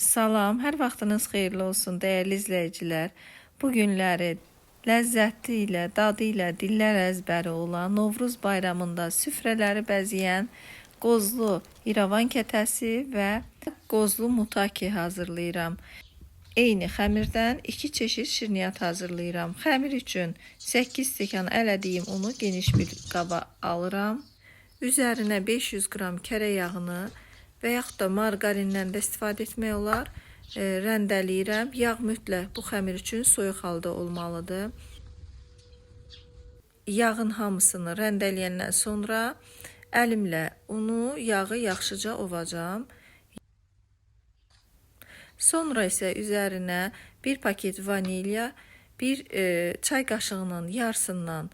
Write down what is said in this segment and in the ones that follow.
Salam, hər vaxtınız xeyirli olsun dəyərli izləyicilər. Bu günləri ləzzəti ilə, dadı ilə dillər əzbəri olan Novruz bayramında süfrələri bəzəyən qozlu İrəvan kətəsi və qozlu mutaki hazırlayıram. Eyni xəmirdən 2 çeşid şirniyyat hazırlayıram. Xəmir üçün 8 stəkan ələdiyim unu geniş bir qaba alıram. Üzərinə 500 qram kərə yağını və yaxud da marqarindən də istifadə etmək olar. Rəndələyirəm. Yağ mütləq bu xəmir üçün soyuq halda olmalıdır. Yağın hamısını rəndələyəndən sonra əlimlə unu, yağı yaxşıca ovacam. Sonra isə üzərinə bir paket vanilya, bir çay qaşığının yarısından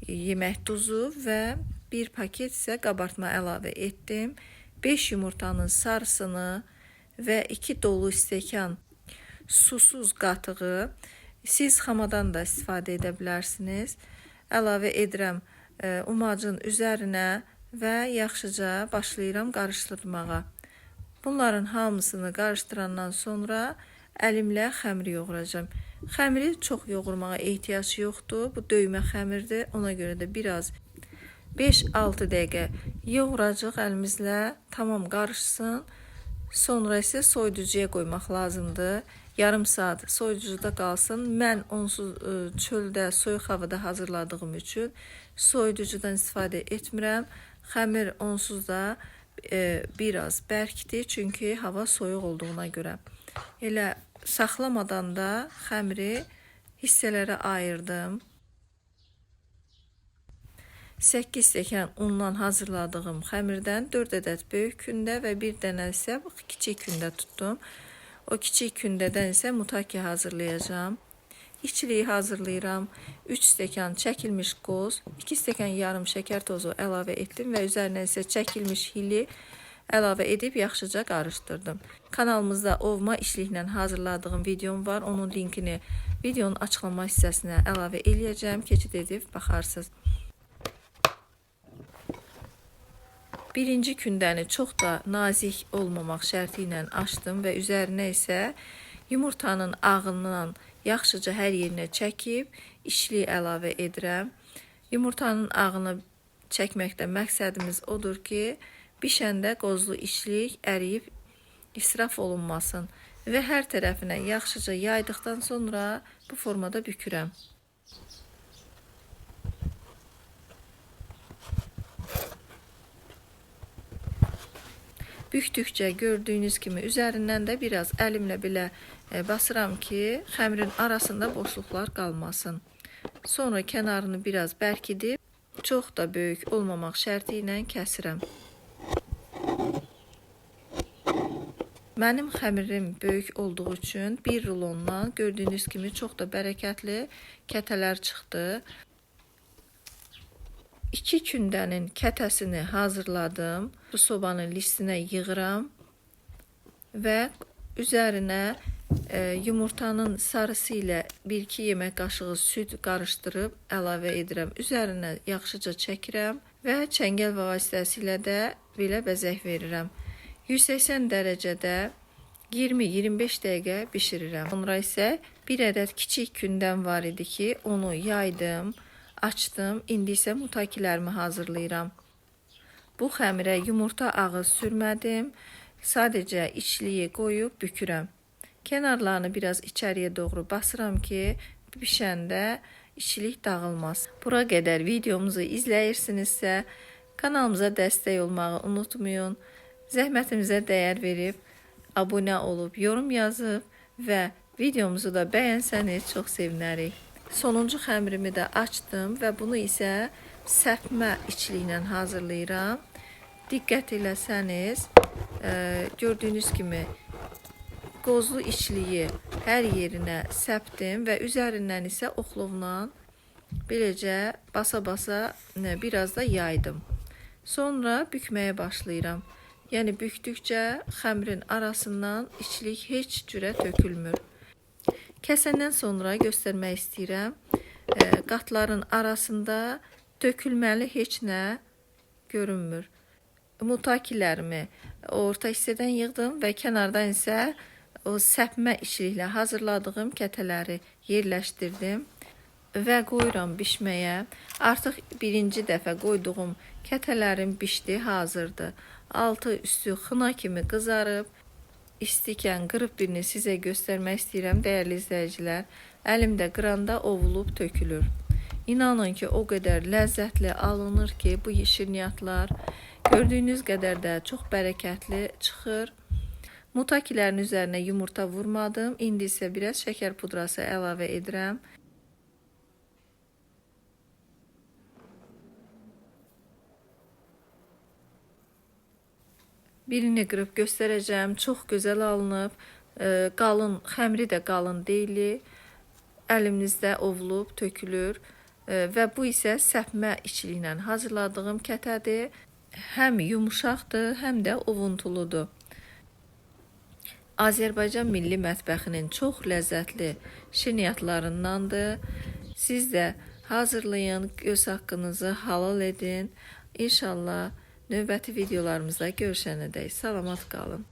yemək duzu və bir paket isə qabartma əlavə etdim. 5 yumurtanın sarısını və 2 dolu stəkan susuz qatığı, siz xamadan da istifadə edə bilərsiniz. Əlavə edirəm umacın üzərinə və yaxşıca başlayıram qarışdırmağa. Bunların hamısını qarışdırandan sonra əlimlə xəmiri yoğuracağım. Xəmiri çox yoğurmağa ehtiyac yoxdur. Bu döymə xəmirdir. Ona görə də biraz 5-6 dəqiqə yoğuracaq əlimizlə, tamam qarışsın. Sonra isə soyuducuya qoymaq lazımdır. Yarım saat soyuducuda qalsın. Mən onsuz çöldə, soyuq havada hazırladığım üçün soyuducudan istifadə etmirəm. Xəmir onsuz da biraz bərkdir, çünki hava soyuq olduğuna görə. Elə saxlamadan da xəmiri hissələrə ayırdım. 8 stəkan undan hazırladığım xəmirdən 4 ədəd böyük kündə və bir dənə isə kiçik kündə tutdum. O kiçik kündədən isə mutaki hazırlayacağım. İçliyi hazırlayıram. 3 stəkan çəkilmiş qoz, 2 stəkan yarım şəkər tozu əlavə etdim və üzərinə isə çəkilmiş hili əlavə edib yaxşıca qarışdırdım. Kanalımızda ovma işliklə hazırladığım videom var. Onun linkini videonun açıqlama hissəsinə əlavə eləyəcəm. Keçid edib baxarsınız. Birinci kündəni çox da nazik olmamaq şərti ilə açdım və üzərinə isə yumurtanın ağından yaxşıca hər yerinə çəkib işliyi əlavə edirəm. Yumurtanın ağını çəkməkdə məqsədimiz odur ki, bişəndə qozlu işlik əriyib israf olunmasın və hər tərəfinə yaxşıca yaydıqdan sonra bu formada bükürəm. Bükdükcə gördüyünüz kimi üzərindən də biraz əlimlə belə basıram ki, xəmirin arasında boşluqlar qalmasın. Sonra kənarını biraz bərkidib, çox da böyük olmamaq şərti ilə kəsirəm. Mənim xəmirim böyük olduğu üçün bir rulondan gördüyünüz kimi çox da bərəkətli kətələr çıxdı. 2 kündənin kətəsini hazırladım. Bu sobanın listinə yığıram və üzərinə yumurtanın sarısı ilə 1-2 yemək qaşığı süd qarışdırıb əlavə edirəm. Üzərinə yaxşıca çəkirəm və çəngəl vasitəsilə də belə bəzək verirəm. 180 dərəcədə 20-25 dəqiqə bişirirəm. Sonra isə bir ədəd kiçik kündəm var idi ki, onu yaydım, açdım. İndi isə mutakilərimi hazırlayıram. Bu xəmirə yumurta ağı sürmədim. Sadəcə içliyi qoyub bükürəm. Kənarlarını biraz içəriyə doğru basıram ki, bişəndə içlik dağılmaz. Bura qədər videomuzu izləyirsinizsə, kanalımıza dəstək olmağı unutmayın. Zəhmətimizə dəyər verib, abunə olub, yorum yazıb və videomuzu da bəyənsəniz çox sevinərik. Sonuncu xəmirimi də açdım və bunu isə səpmə içliklə hazırlayıram. Diqqət eləsəniz, gördüyünüz kimi qozlu içliyi hər yerinə səpdim və üzərindən isə oxlovla beləcə basa-basa biraz da yaydım. Sonra bükməyə başlayıram. Yəni bükdükcə xəmirin arasından içlik heç cürə tökülmür. Kəsəndən sonra göstərmək istəyirəm. Qatların arasında tökülməli heç nə görünmür. Mutakilərimi orta hissədən yığdım və kənardan isə o səpmə işliklə hazırladığım kətələri yerləşdirdim və qoyuram bişməyə. Artıq birinci dəfə qoyduğum kətələrim bişdi, hazırdır. Altı üstü xına kimi qızarıb. İstikən qırıb birini sizə göstərmək istəyirəm, dəyərli izləyicilər. Əlimdə qıranda ovulub tökülür. İnanın ki, o qədər ləzzətli alınır ki, bu şirniyyatlar gördüyünüz qədər də çox bərəkətli çıxır. Mutakilərin üzərinə yumurta vurmadım. İndi isə biraz şəkər pudrası əlavə edirəm. Birini qırıb göstərəcəm. Çox gözəl alınıb. Qalın, xəmri də qalın deyil. Əlimizdə ovulub tökülür. Və bu isə səpmə işçiliylə hazırladığım kətədir. Həm yumuşaqdır, həm də ovuntuludur. Azərbaycan milli mətbəxinin çox ləzzətli şirniyyatlarındandır. Siz də hazırlayın, göz haqqınızı halal edin. İnşallah növbəti videolarımızda görüşənədək salamat qalın.